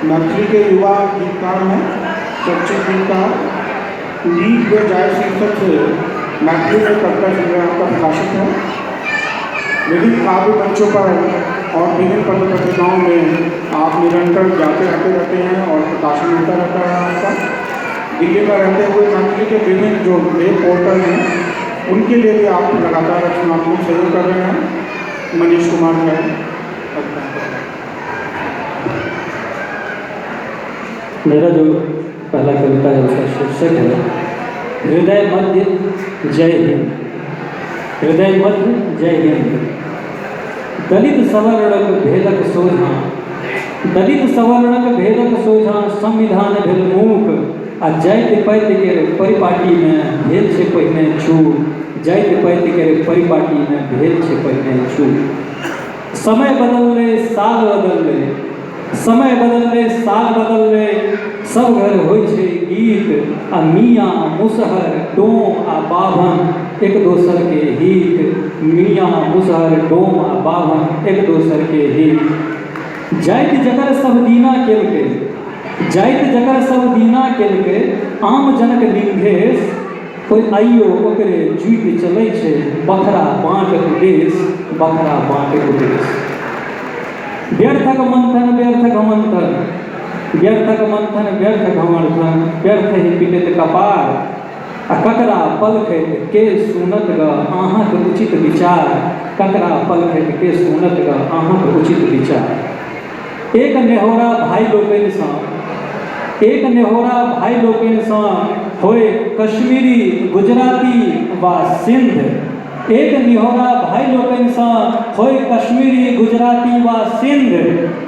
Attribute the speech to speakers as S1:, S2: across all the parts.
S1: मैथिली के युवा गीतकार हैं, चर्चित गीतकार। लीग वे जाय शीर्षक से मैथिली में कविता संग्रह का प्रकाशित है। विभिन्न काव्य मंचों पर और विभिन्न पत्र पत्रिकाओं में आप निरंतर जाते रहते हैं और प्रकाशन होता रहता है आपका। दिल्ली में रहते हुए मैथिली के विभिन्न जो वेब पोर्टल हैं उनके लिए भी आप लगातार रचनात्मक सहयोग कर रहे हैं। मनीष कुमार है।
S2: मेरा जो पहला कविता है उसका शीर्षक है हृदय मध्य जय हिंद। हृदय मध्य जय हिंद। दलित सवर्णक भेदक सोझा, दलित सवर्णक भेदक सोझा संविधान भेल मूक आ जाति पाति के परिपाटी में भेल छे पहिने चूक। जाति पाति के परिपाटी में भेल छे पहिने चूक। समय बदलले साल बदलले, समय बदलले साल बदलले, सब घर होइ छे गीत आ मियाँ मुसहर डोम आ बाभन एक दोसर के हित। मियाँ मुसहर डोम आ बाभन एक दोसर के हित। जाति जकर सब दीना केलके, जाति जकर सब दीना केलके, आम जनक निंघेश कोई आइयो ओकरे जुइत चलै छे। बखरा बाँटक देश, बखरा बाँटक देश। व्यर्थक मंथन व्यर्थ घमंथन, व्यर्थक मंथन व्यर्थ घमंथन, व्यर्थ ही पिटत कपार आ ककरा पलखैत के सुनत ग अहाँक उचित विचार। ककरा पलखैत के सुनत ग अहाँक उचित विचार। एक नेहोरा भाई लोकनि सँ, एक नेहोरा भाई लोकनि सँ होय कश्मीरी गुजराती वा सिंध। एक निहोरा भाई लोकनि सँ होय कश्मीरी गुजराती वा सिंध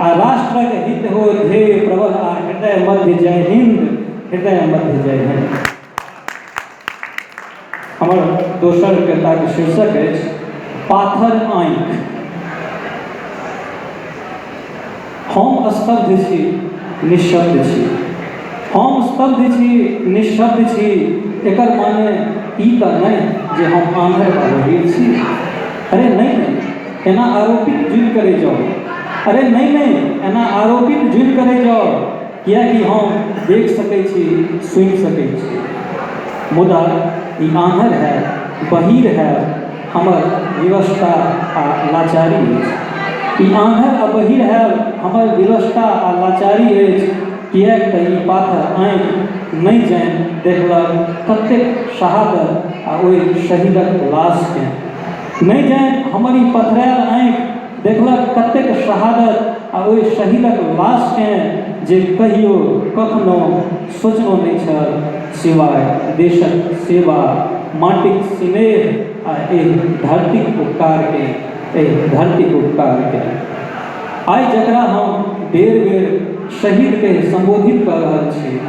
S2: आ राष्ट्रक हित हो ध्येय प्रबल आ हृदय मध्य जय हिंद। हृदय मध्य जय हिंद। हमर दोसर कविताके शीर्षक अछि पाथर आँखि। हम स्तब्ध छी निःशब्द छी, हम स्तब्ध छी निःशब्द छी। एकर माने ई तऽ नहि जे हम आन्हर वा बधिर छी। अरे नहीं, एना आरोपित जुल करे जाओ। अरे नहीं, एना आरोपित जुल करे जाओ, कियाकि हम देख सकै छी, सुनि सकै छी। मुदा ई आन्हर है, बहिर है, हमर विवशता आ लाचारी अछि। ई आन्हर आ बहिर है, हमर विवशता आ लाचारी अछि। किएक तऽ ई पाथर आँखि नहीं जानि देखलक कतेक शहादत आ ओहि शहीदक लाशके। नहीं जानि हमर ई पथरायल आँखि देखलक कतेक शहादत आ ओहि शहीदक लाशके, जे कहियो कखनो सोचनो नहीं छल सिवाय देशक सेवा, माटिक स्नेह आ एहि धरतीक उपकारके, एहि धरतीक उपकारके। आइ जकरा हम बेर बेर शहीद के संबोधित कर रहल छी,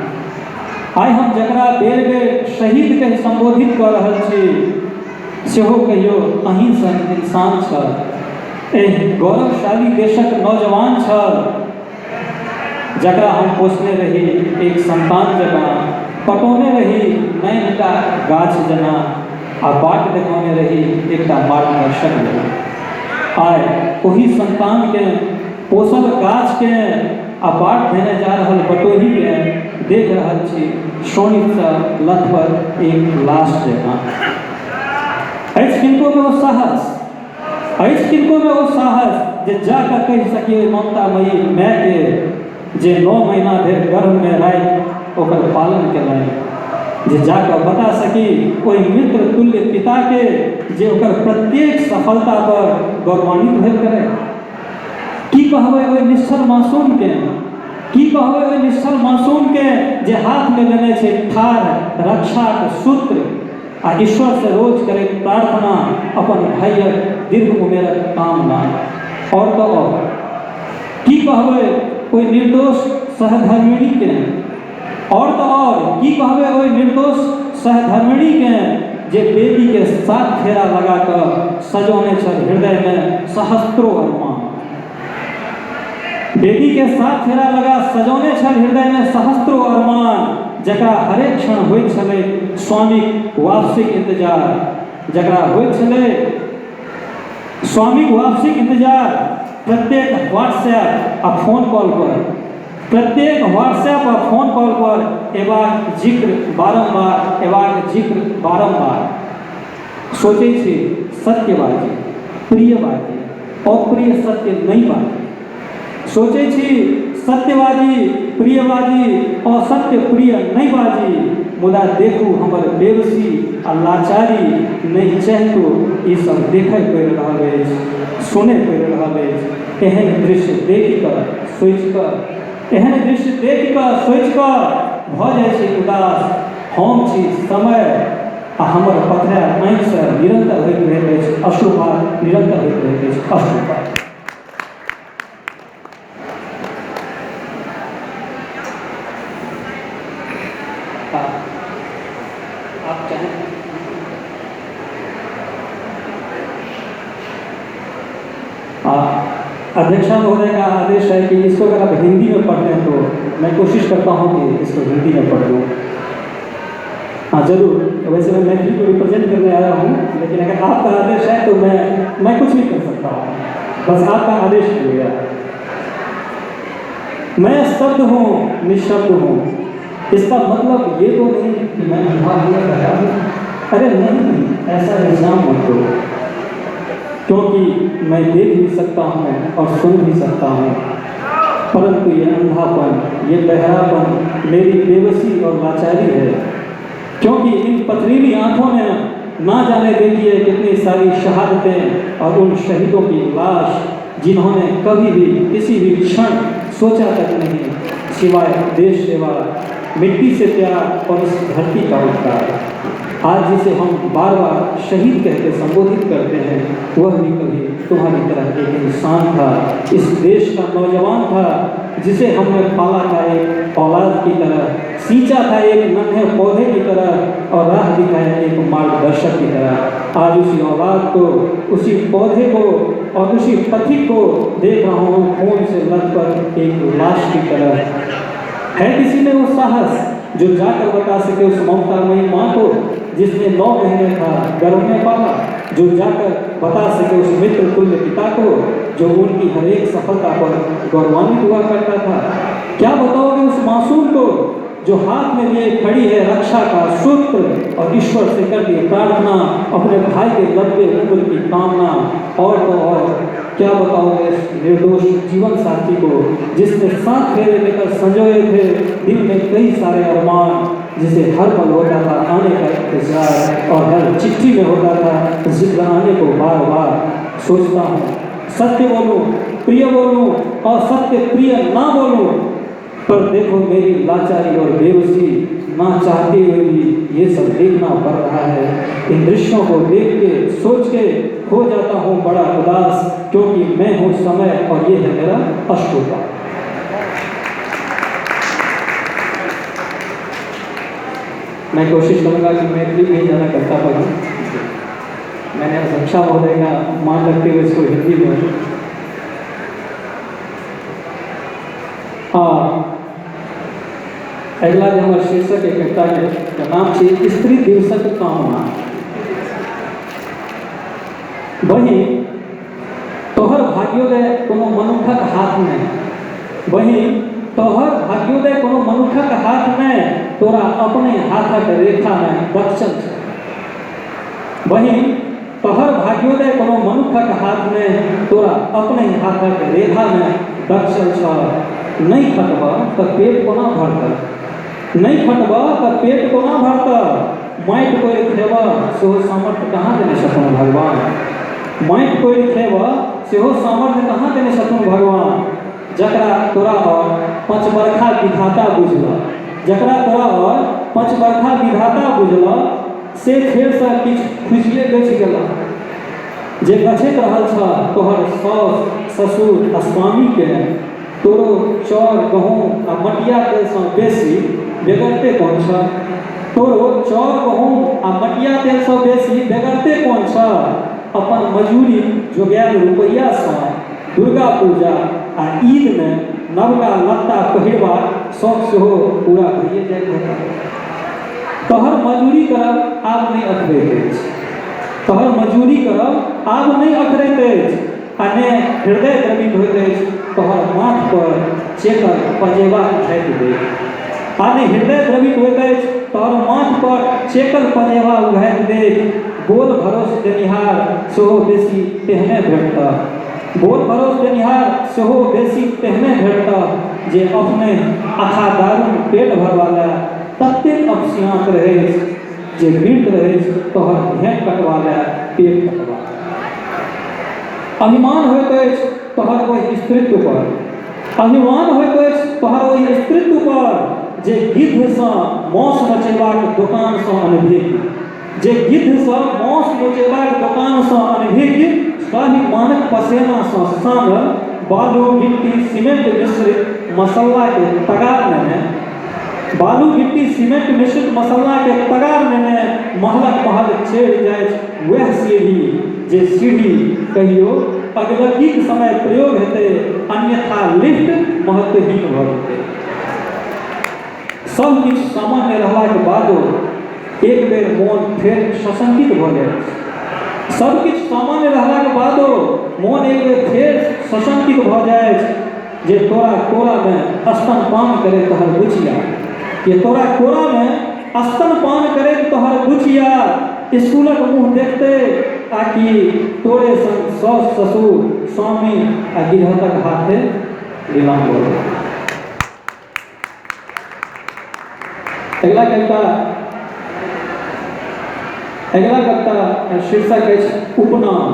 S2: आइ हम जकरा बेर बेर शहीद के संबोधित कर रहल छी, सेहो कहियो अहीं सन इंसान छल। एहि गौरवशाली देशक नौजवान छल, जकरा हम पोसने रही एक संतान जकाँ, पटौने रही नैनका गाछ जेना, आ बाट देखौने रही एकटा मार्गदर्शक जेना। आइ ओही संतानके पोसल गाछके आ बाट देने जा रहल बटोहीके देख रहल छी शोणितसँ लथपथ एक लाश जकाँ। अछि किनको में ओ साहस, अछि किनको में ओ साहस जे जाकऽ कहि सकिए ममतामयी मायके, जे 9 महीना धरि गर्भ में राखि ओकर पालन केलनि। जे जाकऽ बता सकी ओहि मित्र तुल्य पिताके, जे ओकर प्रत्येक सफलता पर गौरवान्वित भेल करे। की कहबै ओहि निश्चल मासूमके, की कहबै ओहि निश्चल मासूमके, जे हाथ में लेने छै ठाढ़ रक्षाक सूत्र आ ईश्वर से रोज करे प्रार्थना, अपन भाइयक दीर्घ उमेरक कामना। और तो और की कहबै ओहि निर्दोष सहधर्मिणीके, और तो और की कहबै ओहि निर्दोष सहधर्मिणीके, जे बेटीके साथ फेरा लगा कऽ सजौने छल हृदय में सहस्त्रों अरमान। बेटी के साथ फेरा लगा सजौने छल हृदय में सहस्त्रों अरमान, जकरा हरेक क्षण होइत छलै स्वामीक वापसीक इंतजार, जकरा होइत छलै स्वामीक वापसीक इंतजार प्रत्येक व्हाट्सएप आ फोन कॉल पर। प्रत्येक व्हाट्सएप और फोन कॉल पर एबाक जिक्र बारंबार एबाक जिक्र बारंबार सोचे छे सत्य बाजी प्रिय बाजी अप्रिय सत्य नहीं बाजी सोचे छी सत्यबाजी प्रियबाजी असत्य प्रिय नहीं बाजी मुदा देखू हमर बेबसी आ लाचारी नहीं चाहतो ई सब देखे पड़ि रहल अछि सुने पड़ि रहल अछि एहन दृश्य देख कऽ सोचि कऽ एहन दृश्य देख कऽ सोचि कऽ भऽ जाइ छै उदास हम छी समय आ हमर पथरा आँखिसँ निरंतर होइत रहैत अछि अश्रुपात निरंतर होइत रहैत अछि अश्रुपात आप चाहें अध्यक्षा महोदय का आदेश है कि इसको अगर आप हिंदी में पढ़ते हैं तो मैं कोशिश करता हूँ कि इसको हिंदी में पढ़ लूँ। हाँ जरूर, वैसे मैं मैथिली को रिप्रेजेंट करने आया हूँ, लेकिन अगर आपका आदेश है तो मैं कुछ भी कर सकता हूँ, बस आपका आदेश मिलेगा। मैं स्तब्ध हूँ निःशब्द हूँ, इसका मतलब ये तो नहीं कि मैं अंधा हुआ गया हूँ, अरे नहीं, ऐसा इल्जाम मत दो, क्योंकि मैं देख भी सकता हूँ और सुन भी सकता हूँ, परंतु ये अंधापन, ये बहरापन मेरी बेबसी और लाचारी है, क्योंकि इन पथरीली आंखों ने ना जाने देखिए कितनी सारी शहादतें और उन शहीदों की लाश जिन्होंने कभी भी किसी भी क्षण सोचा तक नहीं, सिवाय देश सेवा, मिट्टी से प्यार और इस धरती का उपकार। आज जिसे हम बार बार शहीद कहकर संबोधित करते हैं, वह भी कभी तुम्हारी तरह एक इंसान था, इस देश का नौजवान था, जिसे हमने पाला था एक औलाद की तरह, सींचा था एक नन्हे पौधे की तरह और राह दिखाया एक मार्गदर्शक की तरह। आज उसी औलाद को, उसी पौधे को और उसी पथिक को देख रहा हूँ खून से लथपथ एक लाश की तरह। है किसी में वो साहस जो जाकर बता सके उस ममतामयी माँ को जिसने 9 महीने का गर्भ में पाला, जो जाकर बता सके उस मित्र तुल्य पिता को जो उनकी हर एक सफलता पर गौरवान्वित हुआ करता था। क्या बताओगे उस मासूम को जो हाथ में लिए खड़ी है रक्षा का सूत्र और ईश्वर से करती है प्रार्थना, अपने भाई के लंबे उम्र की कामना। और तो और क्या बताओगे इस निर्दोष जीवन साथी को जिसने 7 फेरे लेकर संजोए थे दिल में कई सारे अरमान, जिसे हर पल होता था आने का इंतजार और हर चिट्ठी में होता था जिक्र आने को बार बार। सोचता हूँ सत्य बोलूँ, प्रिय बोलूँ और सत्य प्रिय ना बोलूँ, पर देखो मेरी लाचारी और बेबसी, ना चाहते हुए भी ये सब देखना पड़ रहा है। इन दृश्यों को देख के सोच के हो जाता हूँ बड़ा उदास, क्योंकि मैं हूँ समय और ये है मेरा अश्रुपात। मैं कोशिश करूँगा कि मैथिली में ज़्यादा करता पढ़ूँ। मैंने अध्यक्षा महोदय का मान रखते हुए इसको हिंदी में अगला जो हमारे शीर्षक एक कविता का नाम है स्त्री दिवसक कामना। वही तोहर भाग्योदय कोनो मनुखक हाथ में, वही तोहर भाग्योदय कोनो मनुखक हाथ में, तोरा अपने हाथक रेखा में दक्षिण छै। वही तोहर भाग्योदय कोनो मनुखक हाथ में, तोरा अपने हाथक रेखा में दक्षिण छ। नहीं खटबा तो पेट कोना भरत, नहीं खटबा तो पेट कोना भरत। माटि कोरि खेबा सेहो सामर्थ्य कहाँ देने छथुन भगवान, माटि कोरि खेबा सेहो सामर्थ्य कहाँ देने छथुन भगवान। जकरा तोरा और 5 बरखा विधाता बुझला, जकरा तोरा और 5 बरखा विधाता बुझला, से फेरसँ किछु खुशिये गछि गेला। जे गछैत रहल छ तोहर साउस ससुर आ स्वामीके, तोरो चाउर गहूँम आ मटिया तेलसँ बेसी बेगरते कोन छ, तोरो चाउर गहूँम आ मटिया तेलसँ बेसी बेगरते कोन छ। अपन मजूरी जोगायल रुपैयासँ दुर्गा पूजा आ ईद में नवका लत्ता पहिरबाक शौक सेहो पूरा भइए जाइत हेतै। तोहर मजूरी करब आब नहि अखरैत अछि, तोहर मजूरी करब आब नहि अखरैत अछि, आ ने हृदय द्रवित होइत अछि तोहर माथ पर चेकर पजेबा उठाइत दे। आने हृदय द्रवित होइत अछि तोहर माथ पर चेकर पजेबा उघाइत दे। बोल भरोस देनिहार सेहो बेसी तेहने भेटतह। बोल भरोस देनिहार सेहो बेसी तेहने भेटतह जे अपने अथा दारू पेट भरवाला ततेक अपसियात रहै जे मृत रहै तोहर भेंट कटवाला पेट कटवा। अभिमान होइत अछि तोहर ओहि स्त्रीत्व पर, अभिमान होइत अछि तोहर ओहि स्त्रीत्व पर जे गिद्धसँ मौस नचेबाक दोकानसँ अनभिज्ञ, जे गिद्धसँ मौस नचेबाक दोकानसँ अनभिज्ञ, स्वाभिमानक पसेनासँ सानल बालू गिट्टी सीमेंट मिश्रित मसल्ला के तगार में, बालू गिट्टी सीमेंट मिश्रित मसल्ला के तगार में महलक महल चढ़ि जाए वह सीढ़ी जे सीढ़ी कहियो अगलगीक समय प्रयोग हेतै, अन्यथा लिफ्ट महत्वहीन भऽ जेतै। सब किछु सामान्य रहलाक बादो एक बेर मोन फेर सशंकित भऽ जाए। सब किछु सामान्य रहलाक बादो मोन एक बेर फेर सशंकित भऽ जाए जे तोरा कोरा में स्तनपान करे तोहर बुचिया, ये तोरा कोरा में स्तनपान करे तोहर बुचिया स्कूलक मुँह देखते आकि तोरे संग सास ससुर स्वामी आ गिरहतक हाथे विलाम हो। अगला कविता शीर्षक अछि उपनाम।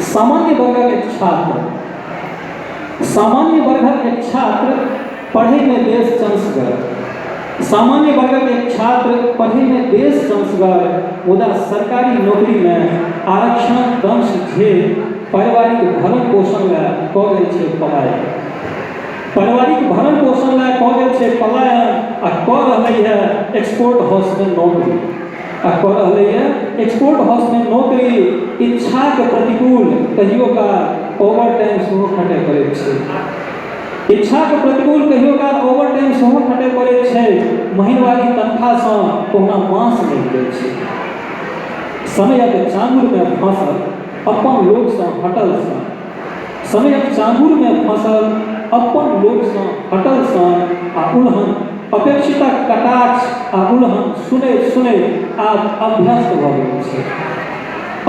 S2: सामान्य वर्गक एक छात्र, सामान्य वर्गक एक छात्र पढ़े में देश चंसगर, सामान्य वर्गक एक छात्र पढ़े में देश चंसगर, मुदा सरकारी नौकरी में आरक्षण दंश झेल पारिवारिक भरण पोषण ला कऽ गेल छै पलायन, पारिवारिक भरण पोषण ला कऽ गेल छै पलायन आ कऽ रहलै है एक्सपोर्ट हाउस में नौकरी, आ कऽ रहलै है एक्सपोर्ट हाउस में नौकरी। इच्छाक प्रतिकूल कहियो काल ओवर टाइम सेहो खटै पड़ैत छै, इच्छाक प्रतिकूल कहियो काल ओवर टाइम सेहो खटै पड़ैत छै। महीनवारी तनख्वाहसँ कोना मास नहि दैत छै। समयक चांगुर में फंसल अपन लोकसँ हटल सन, समयक चांगुर में फंसल अपन लोकसँ हटल सन आ उल्हन अपेक्षितक कटाक्ष आ उल्हन सुनैत सुनैत आब अभ्यस्त भऽ गेल छै।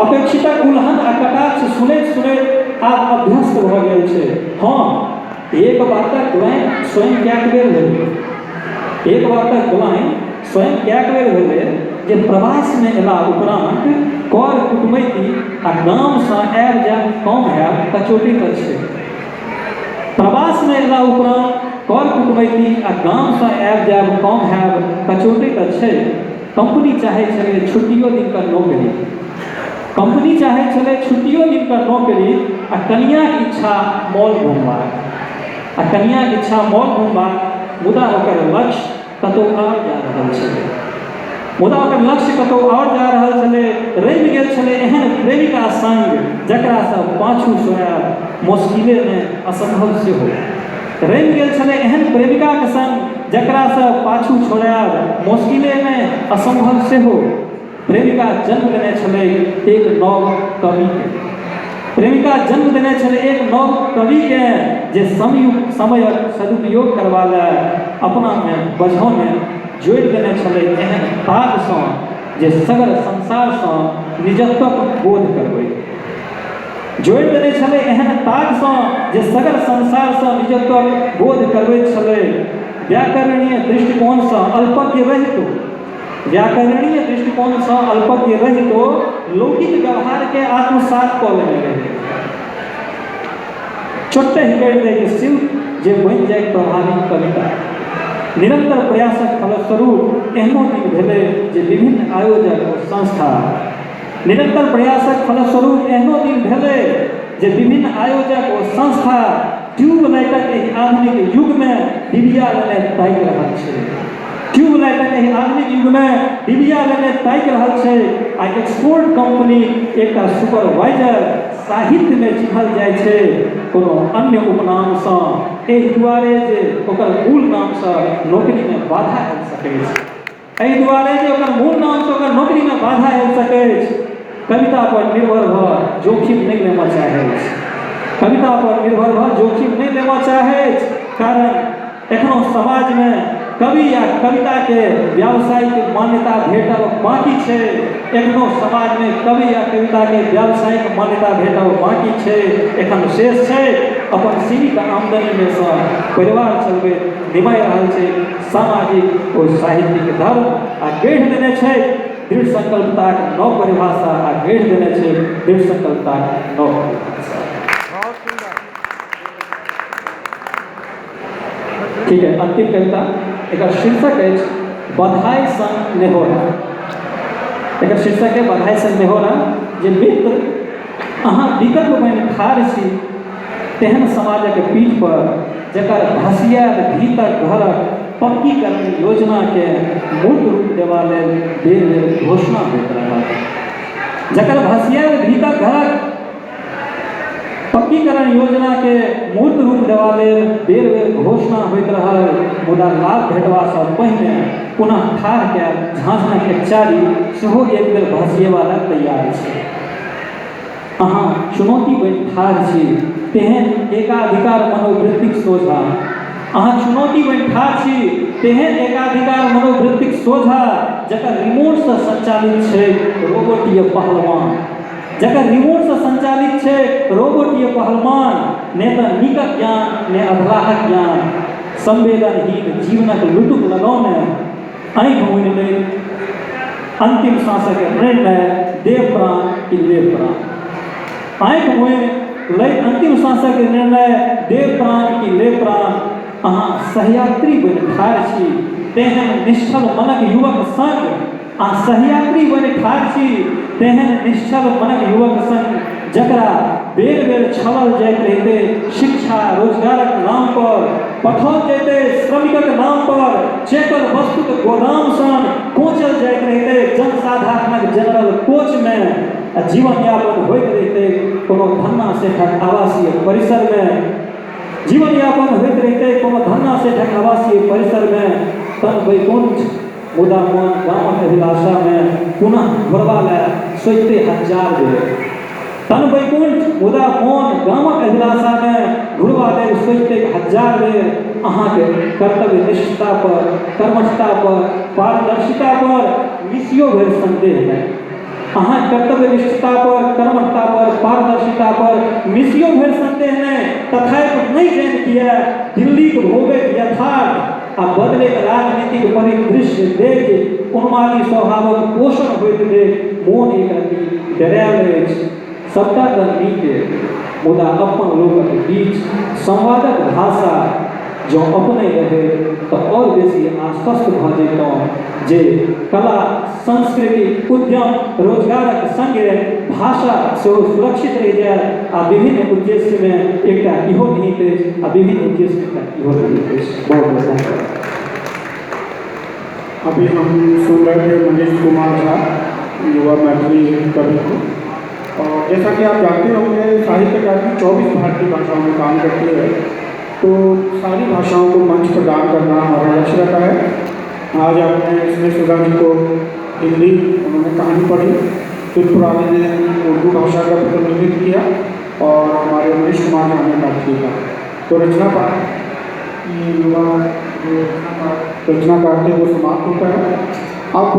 S2: अपेक्षितक उल्हन आ कटाक्ष सुनैत सुनैत आब अभ्यस्त भऽ गेल छै। हाँ, एक बातक ग्लानि स्वयं कएक बेर भेलै, एक बातक ग्लानि स्वयं कएक बेर भेलै जे प्रवास में अयला उपरांत कर कुटमैती आ गामसँ आबि जायब कम हैब कचोटी तऽ छै। प्रवास में अयला उपरांत कर कुटमैती आ गामसँ आबि जायब कम हैब कचोटी तऽ छै। कंपनी चाहै छलै छुट्टियो दिन का नौकरी, कंपनी चाहै छलै छुट्टियो दिन का नौकरी आ कनियाक इच्छा मॉल घुमबाक, आ कनियाक इच्छा मॉल घुमबाक, मुदा ओकर लक्ष्य कतौ आओर जा रहल छलै, मुदा ओकर लक्ष्य कतौ आओर जा रहल छलै। रमि गेल छलै एहन प्रेमिका संग जकरासँ पाछू छोड़ायब मुश्किले में असंभव सेहो, रमि गेल छलै एहन प्रेमिकाक संग जकरासँ पाछू छोड़ायब मुश्किले में असंभव सेहो। प्रेमिका जन्म देने छलै एक नव कविके, प्रेमिका जन्म देने छलै एक नव कविके जे समयक सदुपयोग करबा लेल अपना में बझौ में जोड़ि देने छलै एहन तागसँ जे सगर संसारसँ निजत्वक बोध करबै, जोड़ि देने छलै एहन तागसँ जे सगर संसारसँ निजत्वक बोध करबैत छलै। व्याकरणीय दृष्टिकोणसँ अल्पज्ञ रहितो, व्याकरणीय दृष्टिकोणसँ अल्पज्ञ रहितो लौकिक व्यवहार के आत्मसात कऽ लेने रहै। चोट्टे हिकड़ि दैके शिव जे बनि जाए प्रभावी कविता। निरंतर प्रयासक फलस्वरूप एहनो दिन भेलै जे विभिन्न आयोजक और संस्था, निरंतर प्रयासक फलस्वरूप एहनो दिन भेलै जे विभिन्न आयोजक और संस्था ट्यूबलाइटक एहि आधुनिक युग में डिबिया लेने ताकि रहल छै, ट्यूबलाइटक एहि आधुनिक युग में डिबिया लेने ताकि रहल छै। आ एक्सपोर्ट कंपनी एकटा सुपरवाइजर साहित्य में चिन्हल जाइ छै कोनो अन्य उपनामसँ, एहि दुआरे जे ओकर मूल नामसँ नौकरी में बाधा आबि सकै छै, एहि दुआरे जे ओकर मूल नामसँ ओकर नौकरी में बाधा आबि सकै छै। कविता पर निर्भर भऽ जोखिम नहि लेना चाहै छै, कविता पर निर्भर भ जोखिम नहीं लेवा चाहे, कारण एखनो समाज में कवि या कविता के व्यावसायिक मान्यता भेटल बाकी है। एखनो समाज में कवि या कविता के व्यावसायिक मान्यता भेटल बाकी है। एखन शेष है अपन सीमित आमदनी में से परिवार चलबे निभाई रहल छै सामाजिक और साहित्यिक धर्म आ गढ़ि देने छै दृढ़ संकल्पताक नव परिभाषा आ गढ़ि देने छै दृढ़ संकल्पताक नव परिभाषा। ठीक है, अंतिम कविता एक शीर्षक है बधाई संग नेहोरा। एक शीर्षक है बधाई संग नेहोरा। जे मित्र अहाँ विकल्प बनि ठाढ़ छी तेहन समाजक पीठ पर जकर भसियार भीतर घरक पक्कीकरण योजना के मूर्त रूप देवा लेल बेर बेर घोषणा होइत रहल। जकर भसियार भीतर घरक पक्कीकरण योजना के मूर्त रूप देवा लेल बेर बेर घोषणा होइत रहल, मुदा लाभ भेटवा सँ पहिने पुनः ठाढ़ के झाँझनक एकचारी सेहो एक बेर भसिएवाला तैयार छै। अहाँ चुनौती बनि ठाढ़ छी तेहन एकाधिकार मनोवृत्तिक सोझा। अहाँ चुनौती बनि ठाढ़ छी तेहन एकाधिकार मनोवृत्तिक सोझा जकर रिमोट से संचालित छै रोबोटीय पहलवान। जकर रिमोट से संचालित छै रोबोटीय पहलवान। ने तऽ नीकक ज्ञान ने अधलाहक ज्ञान, संवेदनहीन जीवनक लुटुक लगौने आँखि मुनि लैत अंतिम सांसक निर्णय देव प्राण कि लेव प्राण। आँखि मुनि लैत अंतिम सांसक निर्णय देव प्राण कि लेव प्राण। अहाँ सहयात्री बनि ठाढ़ छी तेहन निश्चल मनक युवक संग। अहाँ सहयात्री बनि ठाढ़ छी तेहन निश्चल मनक युवक संग जकरा बेर बेर छलल जाइत रहिते शिक्षा रोजगारक नाम पर, पठाओल जैते श्रमिकक नाम पर, चेकर वस्तुक गोदाम सन कोचल जाइत रहिते जनसाधारणक जनरल कोच में जीवन यापन होइत रहिते कोनो धन्ना सेठक आवासीय परिसर में। जीवन यापन होइत रहिते कोनो धन्ना सेठक आवासीय परिसर में तन वैकुंठ मुदा मन गामक अभिलाषा में पुनः घुरबा लेल सोचते हजार बेर। तन वैकुंठ मुदा मन गामक अभिलाषा में घुरबा लेल सोचते हजार बेर। अहाँके कर्तव्य निष्ठता पर, कर्मठता पर, पारदर्शिता पर मिसियो भरि संदेह है। अहाँ कर्तव्य निष्ठता पर, कर्मठता पर, पारदर्शिता पर मिसियो भरि संदेह नहीं। तथापि नहीं जान किया दिल्ली के भोगक यथार्थ आ बदले राजनीतिक परिदृश्य देख उन्मादी स्वभावक पोषण होइत देख मोन एक रत्ती डरायल अछि। सबटा तऽ नीक मुदा अपन लोकक बीच संवादक भाषा जो अपने रहे तो और बेसी आश्वस्त भ जैतहुँ जे कला संस्कृति उद्यम रोजगारक संगे भाषा सेहो सुरक्षित रहि जाय आ विभिन्न उद्देश्य में एकटा इहो निहित अछि आ विभिन्न उद्देश्य में एकटा इहो निहित अछि। बहुत बहुत धन्यवाद।
S1: अभी हम सुन रहे थे मनीष कुमार झा युवा मैथिली कवि को। और जैसा कि आप जानते होंगे साहित्य अकादमी 24 भारतीय भाषाओं में काम करती है, तो सारी भाषाओं को मंच प्रदान करना हमारा लक्ष्य रहता है। आज आपने स्नेह सुधा जी को हिंदी उन्होंने कहानी पढ़ी, फिर पुराने ने उर्दू भाषा का प्रतिनिधित्व किया और हमारे मनीष कुमार झा ने बातचीत का। तो रचना पाठ युवा रचना करते हुए समाप्त होता है। अब